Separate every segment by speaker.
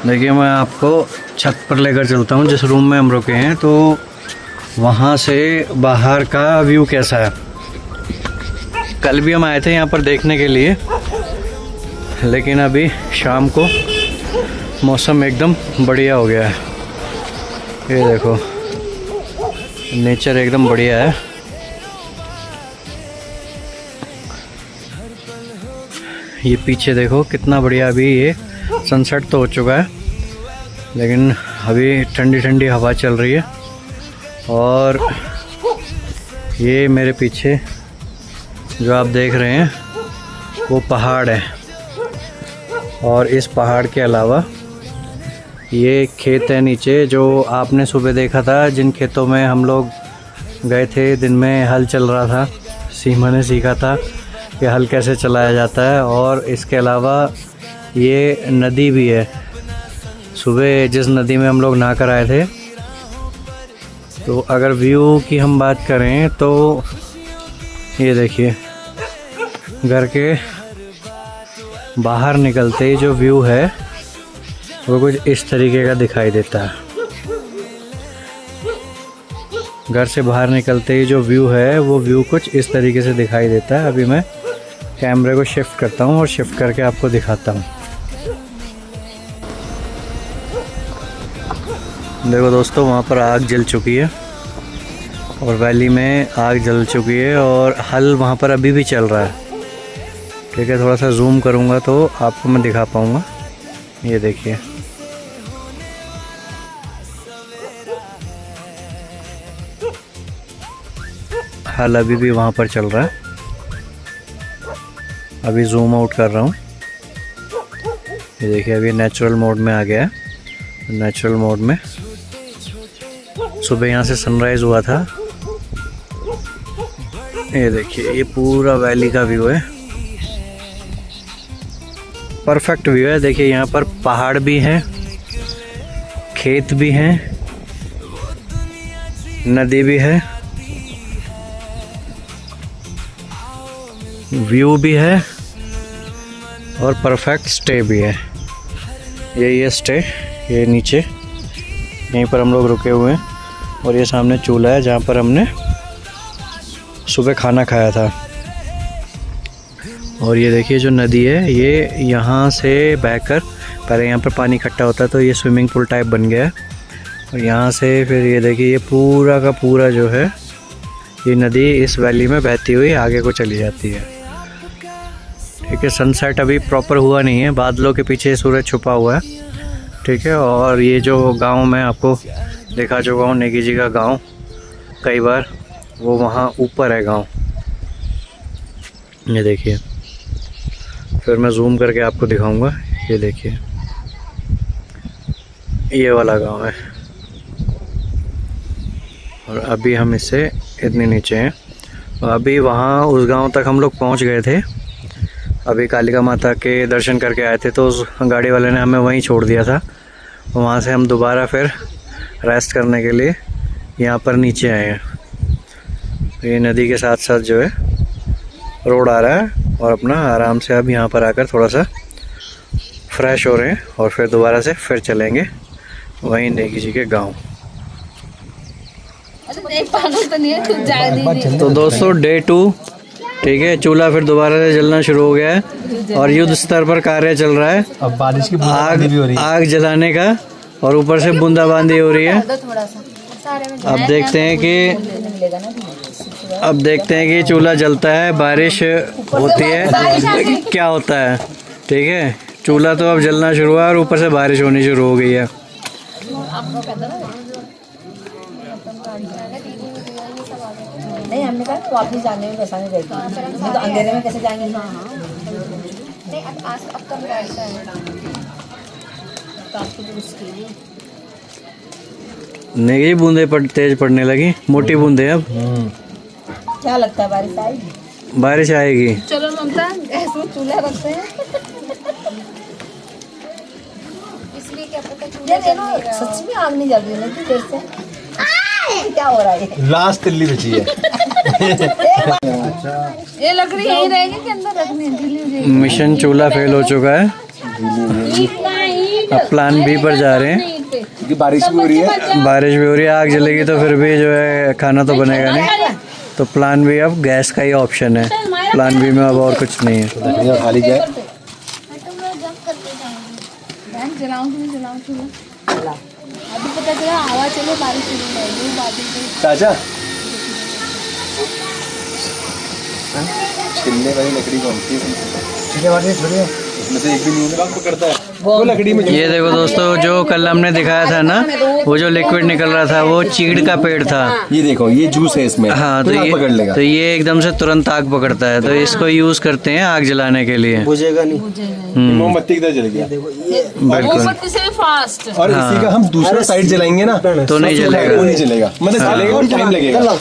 Speaker 1: देखिए मैं आपको छत पर लेकर चलता हूँ जिस रूम में हम रुके हैं, तो वहाँ से बाहर का व्यू कैसा है। कल भी हम आए थे यहाँ पर देखने के लिए, लेकिन अभी शाम को मौसम एकदम बढ़िया हो गया है। ये देखो नेचर एकदम बढ़िया है। ये पीछे देखो कितना बढ़िया। अभी ये सनसेट तो हो चुका है, लेकिन अभी ठंडी ठंडी हवा चल रही है। और ये मेरे पीछे जो आप देख रहे हैं वो पहाड़ है, और इस पहाड़ के अलावा ये खेत है नीचे, जो आपने सुबह देखा था, जिन खेतों में हम लोग गए थे। दिन में हल चल रहा था, सीमा ने सीखा था कि हल कैसे चलाया जाता है। और इसके अलावा ये नदी भी है। सुबह जिस नदी में हम लोग नहा कर आए थे, तो अगर व्यू की हम बात करें तो ये देखिए घर के बाहर निकलते ही जो व्यू है वो कुछ इस तरीके का दिखाई देता है। घर से बाहर निकलते ही जो व्यू है वो व्यू कुछ इस तरीके से दिखाई देता है। अभी मैं कैमरे को शिफ्ट करता हूँ और शिफ्ट करके आपको दिखाता हूँ। देखो दोस्तों, वहाँ पर आग जल चुकी है और वैली में आग जल चुकी है, और हल वहाँ पर अभी भी चल रहा है। ठीक है, थोड़ा सा जूम करूँगा तो आपको मैं दिखा पाऊँगा। ये देखिए हल अभी भी वहाँ पर चल रहा है। अभी जूम आउट कर रहा हूँ। ये देखिए अभी नेचुरल मोड में आ गया है। नेचुरल मोड में सुबह यहाँ से सनराइज़ हुआ था। ये देखिए ये पूरा वैली का व्यू है, परफेक्ट व्यू है। देखिए यहाँ पर पहाड़ भी हैं, खेत भी हैं, नदी भी है, व्यू भी है, और परफेक्ट स्टे भी है। ये स्टे, ये नीचे यहीं पर हम लोग रुके हुए हैं, और ये सामने चूल्हा है जहाँ पर हमने सुबह खाना खाया था। और ये देखिए जो नदी है ये यहाँ से बहकर, पहले यहाँ पर पानी इकट्ठा होता है तो ये स्विमिंग पूल टाइप बन गया है, और यहाँ से फिर ये देखिए ये पूरा का पूरा जो है ये नदी इस वैली में बहती हुई आगे को चली जाती है। ठीक है, सनसेट अभी प्रॉपर हुआ नहीं है, बादलों के पीछे सूरज छुपा हुआ है। ठीक है, और ये जो गांव मैं आपको दिखा चुका हूँ, नेगी जी का गांव कई बार, वो वहाँ ऊपर है गांव। ये देखिए, फिर मैं जूम करके आपको दिखाऊंगा। ये देखिए ये वाला गांव है, और अभी हम इससे इतने नीचे हैं। और अभी वहाँ उस गांव तक हम लोग पहुँच गए थे। अभी कालिका माता के दर्शन करके आए थे, तो उस गाड़ी वाले ने हमें वहीं छोड़ दिया था। वहाँ से हम दोबारा फिर रेस्ट करने के लिए यहाँ पर नीचे आए हैं। ये नदी के साथ साथ जो है रोड आ रहा है, और अपना आराम से अब यहाँ पर आकर थोड़ा सा फ्रेश हो रहे हैं, और फिर दोबारा से फिर चलेंगे वहीं नेगी जी के गाँव। तो दोस्तों डे 2, ठीक है, चूल्हा फिर दोबारा से जलना शुरू हो गया है, और युद्ध स्तर पर कार्य चल रहा है।
Speaker 2: अब बारिश की बूंदाबांदी भी हो रही है,
Speaker 1: आग जलाने का, और ऊपर से बूंदाबांदी हो रही है। अब देखते हैं कि चूल्हा जलता है, बारिश होती है, क्या होता है। ठीक है, चूल्हा तो अब जलना शुरू हुआ, और ऊपर से बारिश होनी शुरू हो गई है।
Speaker 3: नहीं, हमने कहा तो वापस जाने में पैसा नहीं रहेगी, नहीं तो अंधेरे में कैसे जाएंगे। नहीं अब तो ऐसा है तो आपको तो मुश्किल है।
Speaker 1: नहीं, बूंदे तेज पड़ने लगी, मोटी बूंदे। अब
Speaker 3: क्या लगता है बारिश आएगी?
Speaker 1: बारिश आएगी।
Speaker 3: चलो ममता, गैस में चूल्हा रखते हैं। इसलिए क्या पता चूल्हा सच में आग नहीं जल रही है देर से। क्या हो रहा है?
Speaker 2: लास्ट तिल्ली बची है।
Speaker 3: ये लकड़ी यहीं रहेगी कि अंदर रखनी है?
Speaker 1: मिशन चूल्हा फेल हो चुका है। अब प्लान बी पर जा रहे हैं।
Speaker 2: क्योंकि बारिश भी हो रही है।
Speaker 1: बारिश भी हो रही है, आग जलेगी तो फिर भी जो है खाना तो बनेगा नहीं, तो प्लान बी अब गैस का ही ऑप्शन है। प्लान बी में अब और कुछ नहीं है।
Speaker 2: लकड़ियाँ खाली जाए।
Speaker 3: जलाऊं कि नहीं जलाऊं चूल्हा? अभी पता चला हवा चले बारिश शुरू हो गई, बादल
Speaker 2: चाचा छिलने वाली लकड़ी कौन सी है? छिलने वाली थोड़ी है, इसमें से एक भी नहीं है। पकड़ता है वो लकड़ी में।
Speaker 1: ये देखो दोस्तों, जो कल हमने दिखाया था ना, वो जो लिक्विड निकल रहा था वो चीड़ का पेड़ था।
Speaker 2: ये देखो, ये जूस है इसमें।
Speaker 1: हाँ, तो
Speaker 2: आग पकड़ लेगा।
Speaker 1: ये एकदम से तुरंत आग पकड़ता है, तो इसको यूज करते हैं आग जलाने के लिए।
Speaker 2: बुझेगा नहीं, मोमबत्ती की तरह जल गया।
Speaker 1: बिल्कुल।
Speaker 3: से फास्ट।
Speaker 2: और इसी का हम दूसरा साइड जलाएंगे ना
Speaker 1: तो नहीं जलेगा।
Speaker 2: वो नहीं जलेगा, मतलब जलेगा और टाइम लगेगा,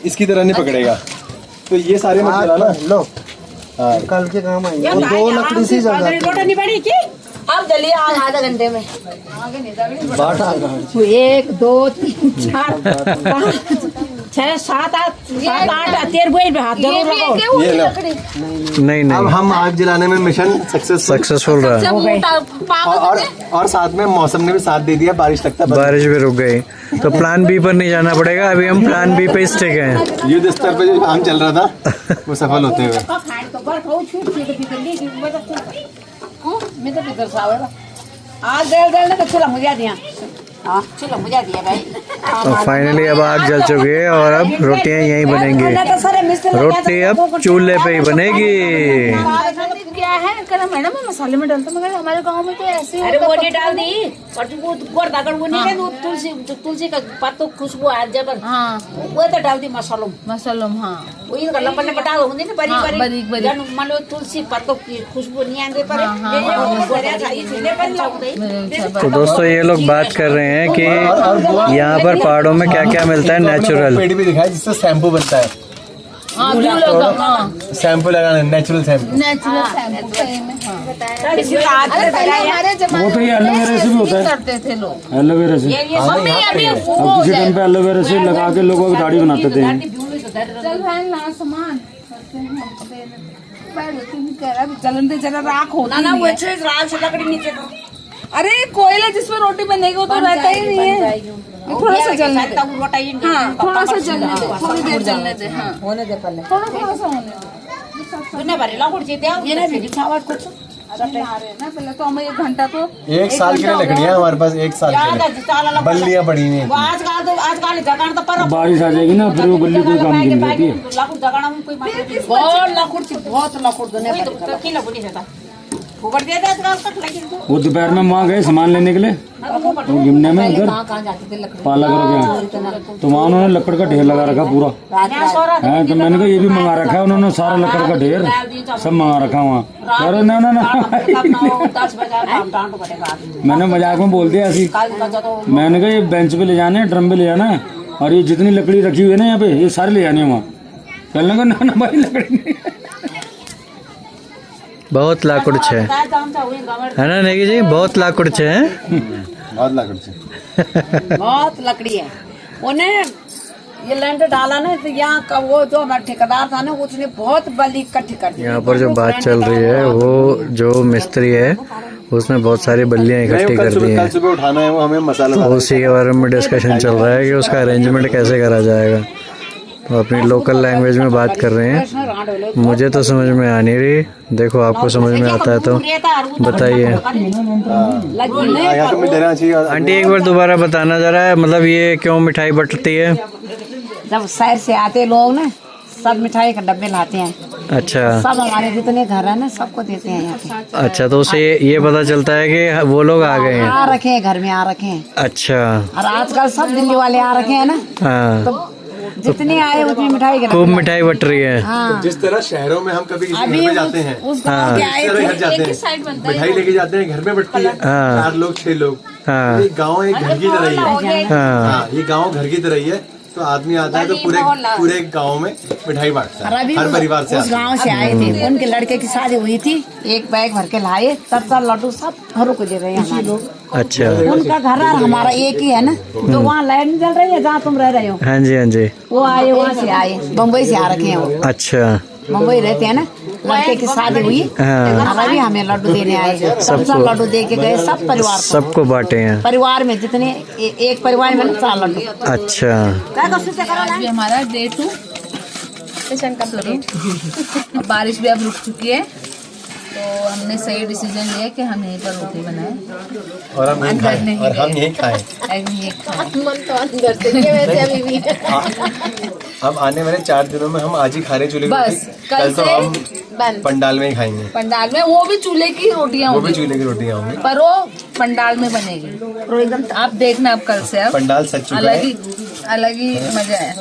Speaker 2: इसकी तरह नहीं पकड़ेगा। तो ये सारे मत जलाना। लो कल के काम आएंगे। दो लकड़ी से जला
Speaker 3: नहीं पड़ी की अब जलिए आज आधा घंटे में।
Speaker 2: बाट आ रहा है।
Speaker 3: 1 2 3 4 5 6 7 8 13 हाथ जरूर लगाओ।
Speaker 2: ये लो।
Speaker 1: नहीं
Speaker 2: अब
Speaker 1: नहीं,
Speaker 2: हम आग जलाने में मिशन
Speaker 1: सक्सेसफुल रहा है।
Speaker 2: और साथ में मौसम ने भी साथ दे दिया, बारिश लगता है।
Speaker 1: बारिश भी रुक गई, तो प्लान बी पर नहीं जाना पड़ेगा। अभी हम प्लान बी पे स्टिक हैं।
Speaker 2: युद्ध स्तर पे जो काम चल रहा था वो सफल होते हुए।
Speaker 3: मैं तो इधर सावरा आज देर तो चला मुझे दिया। हाँ चलो मुझे दिया भाई।
Speaker 1: तो फाइनली अब आग जल चुकी है और अब रोटियां यहीं बनेंगी। रोटी अब चूल्हे पे ही बनेगी।
Speaker 3: क्या है कल मैडम मैं मसाले में डालता, मगर हमारे गांव में तो ऐसे अरे वो नहीं डाल दी और वो गोड़ वो नहीं है, तुलसी का पत्तों खुशबू आ जब हाँ वो तो डाल दी मसालों हाँ वही गला पन्ने बता दो ना बरी जन मान लो तुलसी पत्तों की खुशबू नहीं आने पर।
Speaker 1: तो दोस्तों, ये लोग बात कर रहे हैं कि यहाँ पर पहाड़ों में क्या क्या मिलता है नेचुरल।
Speaker 2: पेड़ भी दिखाया जिससे शैम्पू बनता है। शैम्पू लगाना, नेचुरल शैम्पू।
Speaker 4: वो तो ये एलोवेरा से भी होता है,
Speaker 3: करते थे लोग
Speaker 4: एलोवेरा से। अब किसी टाइम पे एलोवेरा से लगा के लोगों की दाढ़ी बनाते थे।
Speaker 3: चल भाई ना सामान जलन दे जरा राख होती ना वो राख से लकड़ी नीचे। अरे कोयला जिसमें रोटी बनेगी वो तो रहता ही नहीं है। थोड़ा सा जलने दे। हाँ थोड़ा सा जलने दे, थोड़ी देर जलने दे। हाँ होने दे पहले, थोड़ा सा होने दे। ये ना भी खावट कुछ ना पहले तो हमें 1 घंटा तो
Speaker 2: 1 साल के लिए लकड़ियाँ हमारे पास, 1 साल के लिए बल्लियाँ पड़ी हुई हैं।
Speaker 4: बारिश आ जाएगी ना फिर वो बल्ली कोई काम की नहीं रहती है। वो दोपहर में वहाँ गए सामान लेने के लिए, तो गिमने में उधर पाला करो, तो वहाँ उन्होंने लकड़ का ढेर लगा रखा पूरा है। तो मैंने कहा ये भी मंगा रखा है उन्होंने, सारा लकड़ का ढेर सब मंगा रखा वहाँ। अरे ना ना ना मैंने मजाक में बोल दिया ऐसी। मैंने कहा ये बेंच पे ले जाने हैं, ड्रम पे ले जाना है, और ये जितनी लकड़ी रखी हुई है ना यहाँ पे ये सारी ले जानी है वहाँ। कहने का ना भाई लकड़ी नहीं।
Speaker 1: बहुत लाकुड़ है ना नेगी जी, बहुत लाकुड़ है।
Speaker 2: बहुत लकड़ी से
Speaker 3: बहुत लकड़ी है। उन्हें ये लैंड डाला ना तो यहाँ का वो जो हमारा ठेकेदार था ना उसने बहुत बड़ी इकट्ठी कर दी।
Speaker 1: यहाँ पर जो बात चल रही है वो जो मिस्त्री है उसने बहुत सारी बल्लियाँ इकट्ठी कर दी हैं।
Speaker 2: कल सुबह उठाना है वो हमें मसाला।
Speaker 1: उसी के बारे में डिस्कशन चल रहा है कि उसका अरेंजमेंट कैसे करा जाएगा। तो अपनी लोकल लैंग्वेज में बात कर रहे हैं। मुझे तो समझ में आ नहीं रही, देखो आपको समझ में आता है तो बताइए। आंटी एक बार दोबारा बताना जरा, मतलब ये क्यों मिठाई बंटती है?
Speaker 3: जब शहर से आते लोग ना सब मिठाई का डब्बे लाते हैं।
Speaker 1: अच्छा,
Speaker 3: सब हमारे जितने घर है ना सबको देते हैं यहाँ पे।
Speaker 1: अच्छा, तो उसे ये पता चलता है कि वो लोग आ गए हैं।
Speaker 3: आ रखे हैं घर में, आ रखे हैं।
Speaker 1: अच्छा,
Speaker 3: और आजकल सब दिल्ली वाले आ रखे हैं ना,
Speaker 1: हाँ,
Speaker 3: तो जितनी आए उतनी मिठाई
Speaker 1: खूब मिठाई बट रही है।
Speaker 3: हाँ।
Speaker 2: जिस तरह शहरों में हम कभी किसी घर में जाते हैं,
Speaker 3: उस गांव के आए थे,
Speaker 2: घर जाते हैं, मिठाई लेके जाते हैं, घर में बटती है, 4 लोग 6 लोग।
Speaker 1: हाँ,
Speaker 2: ये गाँव एक घर की तरह ही है।
Speaker 1: हाँ,
Speaker 2: ये गाँव घर की तरह ही है। तो आदमी आता है तो पूरे गांव में मिठाई बांटता है, हर परिवार से।
Speaker 3: उस गांव से आए थे, उनके लड़के की शादी हुई थी, एक बैग भर के लाए, 70 लड्डू सब घरों को दे रहे हैं हमारे लोग।
Speaker 1: अच्छा,
Speaker 3: उनका घर और हमारा एक ही है ना, तो वहाँ लाइट नहीं जल रही है जहाँ तुम रह रहे हो।
Speaker 1: हाँ जी, हाँ जी।
Speaker 3: वो आए, वहाँ से आए, बम्बई से आ रखे हैं वो।
Speaker 1: अच्छा,
Speaker 3: मुंबई रहते हैं ना, लड़के की शादी हुई,
Speaker 1: हाँ।
Speaker 3: अभी हमें लड्डू देने आए, सब लड्डू दे के गए, सब परिवार को।
Speaker 1: सबको बांटे हैं।
Speaker 3: परिवार में जितने एक परिवार में 4 लड्डू।
Speaker 1: अच्छा,
Speaker 5: आज भी हमारा डे 2 सेशन कंप्लीट। अब बारिश भी अब रुक चुकी है, तो हमने सही डिसीजन लिया कि हम यहीं पर रोटी बनाएं
Speaker 2: और हम यही
Speaker 5: अंदर
Speaker 2: खाएं
Speaker 5: नहीं
Speaker 2: और हम
Speaker 5: गए।
Speaker 2: यही खाएं।
Speaker 5: ये खाएं।
Speaker 3: मन तो अंदर से नहीं है वैसे अभी भी।
Speaker 2: अब आने वाले 4 दिनों में हम आज ही खा रहे चूल्हे की
Speaker 5: बस,
Speaker 2: रोटी।
Speaker 5: कल
Speaker 2: तो
Speaker 5: से
Speaker 2: हम
Speaker 3: बंद।
Speaker 2: पंडाल में ही खाएंगे,
Speaker 5: पंडाल में, वो भी चूल्हे की रोटियां
Speaker 2: वो भी
Speaker 5: होंगी,
Speaker 2: चूल्हे की रोटियां होंगी।
Speaker 5: पर वो पंडाल में बनेगी। आप देखना अब कल से, अब
Speaker 2: पंडाल सज चुका
Speaker 5: अलग
Speaker 2: है।
Speaker 5: ही अलग ही मजा है।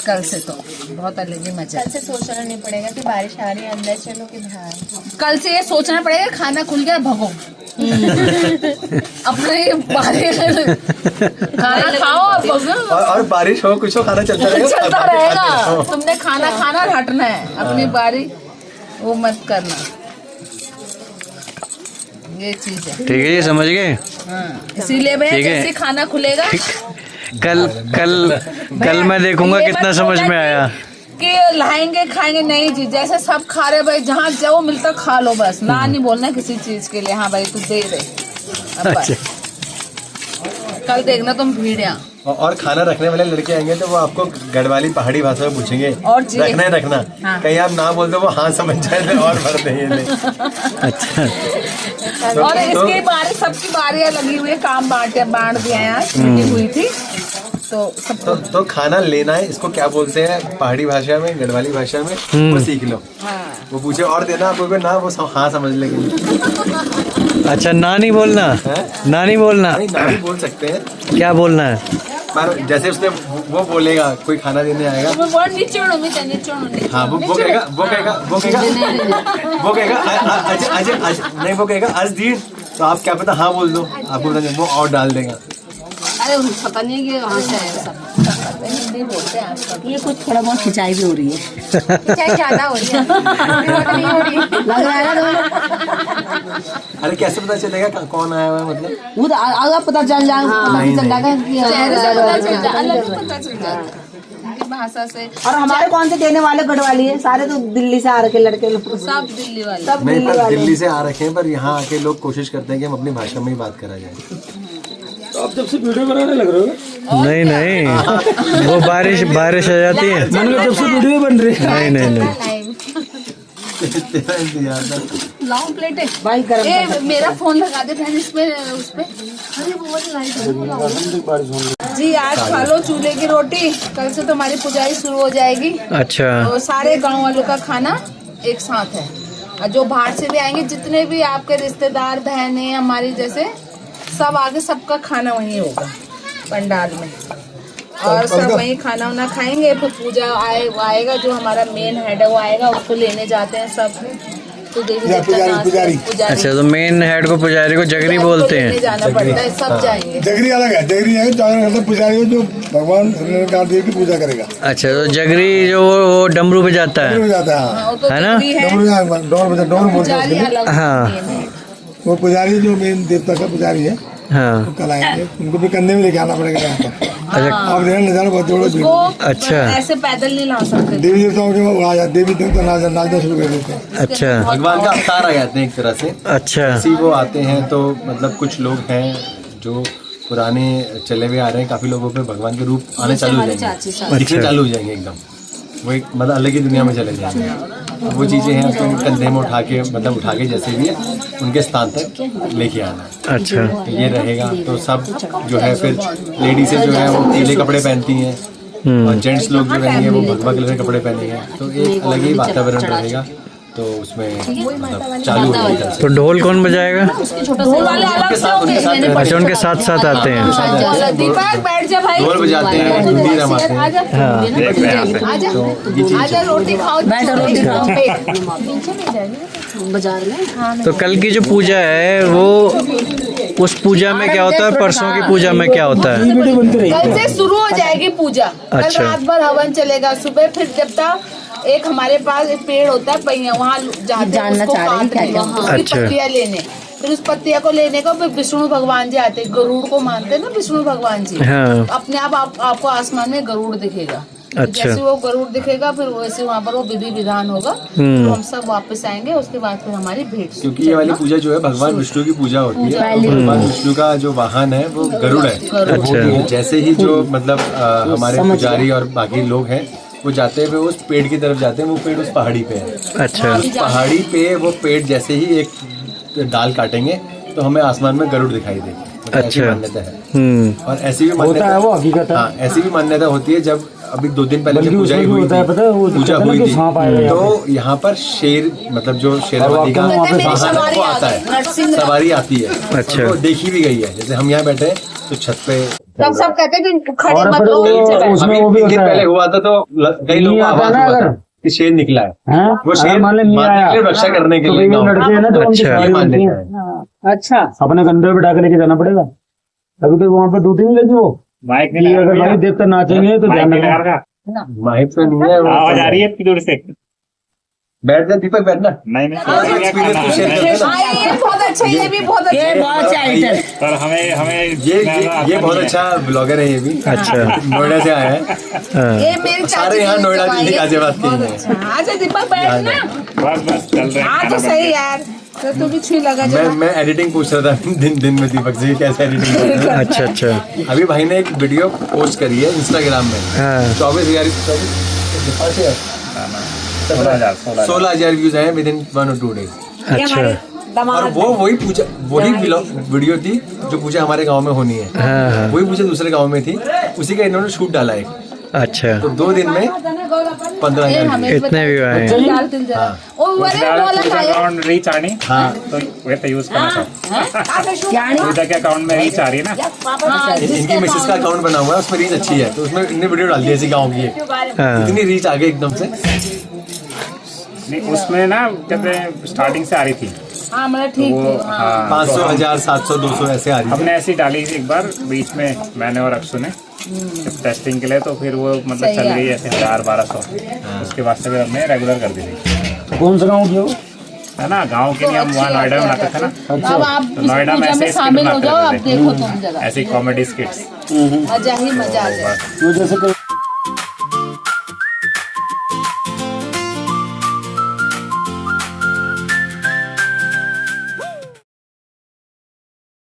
Speaker 5: कल से तो बहुत अलग ही मजा है।
Speaker 3: कल से सोचना नहीं पड़ेगा कि बारिश आ रही है, अंदर चलो कि बाहर।
Speaker 5: कल से ये सोचना पड़ेगा खाना खुल गया भगो अपने खाना खाओ और भगो।
Speaker 2: और बारिश हो कुछ हो, खाना चलता रहेगा।
Speaker 5: चलता
Speaker 2: खाते
Speaker 5: रहेगा,
Speaker 2: रहो।
Speaker 5: तुमने खाना खाना और हटना है, अपनी बारी वो मत करना, ये चीज है।
Speaker 1: ठीक है जी, समझ गए।
Speaker 5: इसीलिए भैया
Speaker 1: ठीक है।
Speaker 5: जैसे खाना खुलेगा
Speaker 1: कल कल कल मैं देखूंगा
Speaker 5: ये
Speaker 1: कितना
Speaker 5: मत
Speaker 1: समझ
Speaker 5: बोलना
Speaker 1: में आया।
Speaker 5: कि लाएंगे खाएंगे, नहीं जी, जैसे सब खा रहे भाई, जहाँ जो मिलता खा लो बस, ना नहीं बोलना किसी चीज के लिए। हाँ भाई तू दे दे, अब बस।
Speaker 1: अच्छा,
Speaker 5: कल देखना तुम भीड़ यहाँ।
Speaker 2: और खाना रखने वाले लड़के आएंगे तो वो आपको गढ़वाली पहाड़ी भाषा में पूछेंगे
Speaker 5: और जी।
Speaker 2: रखना है रखना।
Speaker 5: हाँ।
Speaker 2: कहीं आप ना बोल दो वो हाँ समझ जाए तो और भर देंगे।
Speaker 1: अच्छा,
Speaker 5: और इसके बारे सबकी बारियां लगी हुई है, काम बांट दिया है, आज मीटिंग हुई थी तो सबको।
Speaker 2: तो खाना लेना है, इसको क्या बोलते हैं पहाड़ी भाषा में, गढ़वाली भाषा में, वो सीख लो।
Speaker 5: हाँ।
Speaker 2: वो पूछे और देना आपको ना, वो हाँ समझ लेंगे।
Speaker 1: अच्छा, ना नहीं बोलना,
Speaker 2: हैं?
Speaker 1: ना नहीं बोलना,
Speaker 2: नहीं ना भी बोल सकते हैं,
Speaker 1: क्या बोलना है?
Speaker 2: पर जैसे उसने वो बोलेगा, कोई खाना देने आएगा,
Speaker 5: नीचे
Speaker 2: हाँ वो कहेगा आज नहीं, वो कहेगा आज दी, तो आप क्या पता हाँ बोल दो, आपको पता नहीं, वो और डाल देगा।
Speaker 5: अरे पता नहीं कि वहाँ से आया सब हिंदी बोलते हैं आजकल। ये कुछ थोड़ा बहुत खिंचाई भी हो रही है,
Speaker 3: चाहे ज्यादा हो रही है, नहीं हो रही है।
Speaker 5: लग रहा है ना।
Speaker 2: अरे कैसे पता चलेगा कौन आया हुआ है, मतलब
Speaker 5: वो तो अगर पता चल जाए, पता
Speaker 2: नहीं,
Speaker 5: चल जाएगा कि
Speaker 3: चेहरे से पता चल जाता है।
Speaker 5: अलग पता चल जाता है उनकी भाषा से।
Speaker 3: और हमारे कौन से देने वाले गढ़वाली है, सारे तो दिल्ली से आ रखे लड़के लोग,
Speaker 5: सब दिल्ली वाले।
Speaker 3: सब
Speaker 2: नहीं,
Speaker 3: दिल्ली
Speaker 2: पर
Speaker 3: वाले।
Speaker 2: दिल्ली से आ रखे हैं, पर यहाँ आके लोग कोशिश करते हैं कि हम अपनी भाषा में ही बात करा जाए।
Speaker 4: तो आप जब से वीडियो बनाने लग रहे हो,
Speaker 1: नहीं नहीं, वो बारिश बारिश आ जाती है।
Speaker 4: मैंने कहा जब से वीडियो बन रही है।
Speaker 1: नहीं नहीं नहीं,
Speaker 2: तेरा इंतजार था।
Speaker 5: लॉन्ग प्लेट है
Speaker 3: भाई गरम
Speaker 5: ए, मेरा फोन लगा दे फ्रेंड इसमें, उस पे। अरे बहुत लाइट जी। आज खा लो चूल्हे की रोटी, कल से तुम्हारी पुजारी शुरू हो जाएगी।
Speaker 1: अच्छा,
Speaker 5: तो सारे गांव वालों का खाना एक साथ है, और जो बाहर से भी आएंगे, जितने भी आपके रिश्तेदार बहनें हमारी जैसे, सब आगे सबका खाना वहीं होगा पंडाल में, और सब वहीं खाना वाना खाएंगे। फिर पूजा आएगा, जो हमारा मेन हेड है वो आएगा, उसको लेने जाते हैं सब। तो देवी देवता कहाँ से? पुजारी।
Speaker 1: अच्छा, तो मेन हेड को, पुजारी को जगरी बोलते
Speaker 5: लेने
Speaker 1: हैं।
Speaker 5: जाना पड़ता है, सब जाएंगे।
Speaker 6: जगरी अलग है, जगरी है तो पुजारी जो भगवान देव की पूजा करेगा,
Speaker 1: अच्छा, तो जगरी जो वो डमरू पे जाता है,
Speaker 6: हो जाता है।
Speaker 5: हाँ, वो तो
Speaker 1: है ना?
Speaker 5: जगरी है,
Speaker 6: डोर बोलते हैं
Speaker 5: पुजारी
Speaker 6: उसके लिए।
Speaker 5: अलग
Speaker 1: हाँ।
Speaker 5: मेन है।
Speaker 6: वो पुजारी जो मेन देवता का पुजारी है,
Speaker 1: हाँ,
Speaker 6: कल आएंगे, उनको भी कंधे में लेके आना पड़ेगा यहाँ पर।
Speaker 1: अच्छा,
Speaker 6: आप देखना नजारा बहुत बड़ा भीड़।
Speaker 5: वो
Speaker 1: अच्छा।
Speaker 5: ऐसे पैदल नहीं ला सकते।
Speaker 6: देवी देवताओं के वो आ जाते, देवी देवता नाचना शुरू कर देते हैं।
Speaker 1: अच्छा,
Speaker 2: भगवान का अवतार आ जाते हैं एक तरह से।
Speaker 1: अच्छा,
Speaker 2: ऐसे ही वो आते हैं, तो मतलब कुछ लोग हैं जो पुराने चले हुए आ रहे हैं, काफी लोगों पे भगवान के रूप आने चालू हो जाएंगे, दिखने चालू हो जाएंगे एकदम, वो एक मतलब अलग ही दुनिया में चले जाएंगे। वो चीज़ें हैं, उसको कंधे में उठा के, मतलब उठा के जैसे भी है उनके स्थान तक लेके आना।
Speaker 1: अच्छा,
Speaker 2: तो ये रहेगा, तो सब जो है फिर लेडीज़ें जो है वो पीले कपड़े पहनती हैं, और जेंट्स लोग जो रहेंगे वो भगवा कलर के कपड़े पहनेंगे, तो एक अलग ही वातावरण रहेगा। तो उसमें मतलब चालू हो जाएगा।
Speaker 1: तो ढोल कौन बजाएगा?
Speaker 5: ढोल वाले अलग से होंगे।
Speaker 1: अच्छा, उनके साथ साथ आते हैं।
Speaker 5: अच्छा, दीपक बैठ जा भाई।
Speaker 2: ढोल बजाते हैं, डुंडी रमाते हैं।
Speaker 5: आजा आजा आजा, रोटी खाओ, रोटी खाओ। बाजार में
Speaker 1: तो कल की जो पूजा है वो, उस पूजा में क्या होता है, परसों की पूजा में क्या होता है?
Speaker 5: कल से शुरू हो जाएगी पूजा। कल
Speaker 1: अच्छा।
Speaker 5: रात भर हवन चलेगा, सुबह फिर जब तक एक हमारे पास एक पेड़ होता है पहिया, वहाँ जाते हैं उसको काटने, उसकी
Speaker 1: अच्छा।
Speaker 5: पत्तियाँ लेने, फिर उस पत्तियाँ को लेने को फिर विष्णु भगवान जी आते हैं। गरुड़ को मानते हैं ना विष्णु भगवान जी।
Speaker 1: हाँ।
Speaker 5: अपने आप आपको आसमान में गरुड़ दिखेगा,
Speaker 1: अच्छा।
Speaker 5: जैसे वो गरुड़ दिखेगा फिर वैसे वहाँ पर वो विधि विधान होगा, तो हम सब वापस आएंगे, उसके बाद फिर हमारी भेंट।
Speaker 2: क्योंकि ये वाली पूजा जो है भगवान विष्णु की पूजा होती है, तो भगवान विष्णु का जो वाहन है वो गरुड़ है।
Speaker 1: अच्छा।
Speaker 2: जैसे ही जो मतलब हमारे पुजारी और बाकी लोग हैं वो जाते हुए उस पेड़ की तरफ जाते हैं, वो पेड़ उस पहाड़ी पे है।
Speaker 1: अच्छा।
Speaker 2: उस पहाड़ी पे वो पेड़ जैसे ही एक डाल काटेंगे तो हमें आसमान में गरुड़ दिखाई देगी। मतलब ऐसी
Speaker 1: अच्छा।
Speaker 2: मान्यता है। और ऐसी भी
Speaker 4: होता
Speaker 2: मान्यता
Speaker 4: है वो हकीकत है।
Speaker 2: हाँ, ऐसी भी मान्यता होती है जब अभी 2 दिन पहले
Speaker 4: बल्कि
Speaker 2: जब पूजा
Speaker 4: उसमें भी
Speaker 2: हुई
Speaker 4: होता है, पता है, वो
Speaker 2: थी, पूजा
Speaker 4: कहते हैं
Speaker 2: हुई
Speaker 4: ना कि
Speaker 2: थी,
Speaker 4: सांप आएगा यहाँ
Speaker 2: तो यहाँ पर शेर मतलब जो शेरावाली का
Speaker 4: और वहाँ पे
Speaker 2: वाहन है, वो आता है, सवारी आती है।
Speaker 1: अच्छा।
Speaker 2: और वो देखी भी गई है। जैसे हम यहाँ बैठे हैं तो छत पे
Speaker 5: तब सब कहते हैं कि खड़े
Speaker 4: और
Speaker 5: मत
Speaker 4: फिर
Speaker 5: लो,
Speaker 4: वो-
Speaker 5: नीचे बैठो।
Speaker 4: उसमें
Speaker 2: अभी
Speaker 4: वो भी
Speaker 2: 3 दिन
Speaker 4: होता है।
Speaker 2: पहले हुआ था तो कई लोगों को
Speaker 4: आता है
Speaker 2: आवाज
Speaker 4: ना
Speaker 2: हुआ
Speaker 4: अगर
Speaker 2: था कि शेर निकला है।
Speaker 4: हैं?
Speaker 2: वो शेर
Speaker 4: अगर मान ले नहीं
Speaker 2: माता
Speaker 4: आया
Speaker 2: की रक्षा करने के
Speaker 4: तो
Speaker 2: लिए
Speaker 4: कई
Speaker 2: गाँव में।
Speaker 4: लड़के हैं ना, तो उनकी
Speaker 1: अच्छा।
Speaker 4: सवारी
Speaker 2: ये
Speaker 4: बनती
Speaker 2: मान्यता
Speaker 4: है।
Speaker 2: है।
Speaker 5: अच्छा,
Speaker 4: अपने कंधे पे बिठा के लेके जाना पड़ेगा, तभी तो वहाँ पे ड्यूटी नहीं लगी वो
Speaker 7: माइक
Speaker 4: कि अगर भाई देवता नाचेंगे तो ध्यान रखना।
Speaker 7: रहा
Speaker 2: माहिर तो नहीं है वो।
Speaker 7: आवाज आ रही है इतनी दूर से?
Speaker 2: बैठ जा दीपक, बैठना।
Speaker 7: नहीं
Speaker 2: एक्सपीरियंस तो शेयर करते ना।
Speaker 5: हाँ, ये बहुत अच्छा, ये भी बहुत अच्छा।
Speaker 7: पर हमें
Speaker 2: ये बहुत अच्छा ब्लॉगर है ये भी।
Speaker 1: अच्छा।
Speaker 2: नोएडा से आया है।
Speaker 1: हाँ।
Speaker 5: ये मेरे चाची
Speaker 2: सारे यहाँ
Speaker 5: की
Speaker 2: नोएडा
Speaker 5: दवाई
Speaker 2: दिल्ली
Speaker 5: है।
Speaker 2: गाजियाबाद के
Speaker 5: बहुत
Speaker 2: ही हैं।
Speaker 5: अच्छा। आजा दीपक बैठना।
Speaker 7: बस चल रहे हैं
Speaker 5: हाँ तो
Speaker 7: खाना
Speaker 5: सही यार, तो तू भी छुई लगा
Speaker 2: मैं
Speaker 5: जरा।
Speaker 2: मैं एडिटिंग पूछ रहा था दिन में दीपक जी कैसे एडिटिंग करते हैं।
Speaker 1: अच्छा। अच्छा।
Speaker 2: अभी भाई ने एक वीडियो पोस्ट करी है इंस्टाग्राम में।
Speaker 1: हाँ।
Speaker 2: 16,000 व्यूज आए विद इन 1 और 2 डेज।
Speaker 1: अच्छा।
Speaker 2: और वो वही वीडियो थी जो पूजा हमारे गांव में होनी है।
Speaker 1: हाँ हाँ।
Speaker 2: वही पूजा दूसरे गांव में थी, उसी का इन्होंने शूट डाला है।
Speaker 1: अच्छा।
Speaker 2: तो 2 दिन में 15,000
Speaker 1: इतने भी आए हैं।
Speaker 7: अकाउंट रीच आनी
Speaker 2: हाँ।
Speaker 7: तो वैसे यूज करना चाहिए। पूजा के अकाउंट में रीच आ रही है ना,
Speaker 2: इनकी मिसेस का अकाउंट बना हुआ है, उसमें रीच अच्छी है, तो उसमें इनने वीडियो डाल दी ऐसी गाँव की एक।
Speaker 1: हाँ।
Speaker 2: इतनी रीच आ गई एकदम से।
Speaker 7: नहीं उसमें ना कहते स्टार्टिंग से आ रही थी
Speaker 5: हाँ मतलब ठीक
Speaker 7: वो।
Speaker 5: है, हाँ।
Speaker 7: हाँ
Speaker 2: 500, 1000, 700, 200 ऐसे आ रही
Speaker 7: हमने ऐसी डाली थी एक बार बीच में, मैंने और अक्षु ने टेस्टिंग के लिए, तो फिर वो मतलब
Speaker 5: सही
Speaker 7: चल
Speaker 5: है।
Speaker 7: गई ऐसे 1000-1200। उसके बाद से फिर हमने रेगुलर कर दी थी,
Speaker 4: कौन सा गाँव की हो?
Speaker 7: है ना। गांव के लिए हम वहाँ नोएडा में आते थे ना,
Speaker 5: अब आप
Speaker 7: तो नोएडा में
Speaker 5: पूजा में
Speaker 7: ऐसे
Speaker 5: शामिल हो
Speaker 7: बनाते
Speaker 5: जाओ, अब
Speaker 7: रहते
Speaker 5: देखो तुम जरा,
Speaker 7: ऐसी कॉमेडी स्किट्स।
Speaker 5: मजा ही मजा आ जाए।
Speaker 4: तो जैसे कोई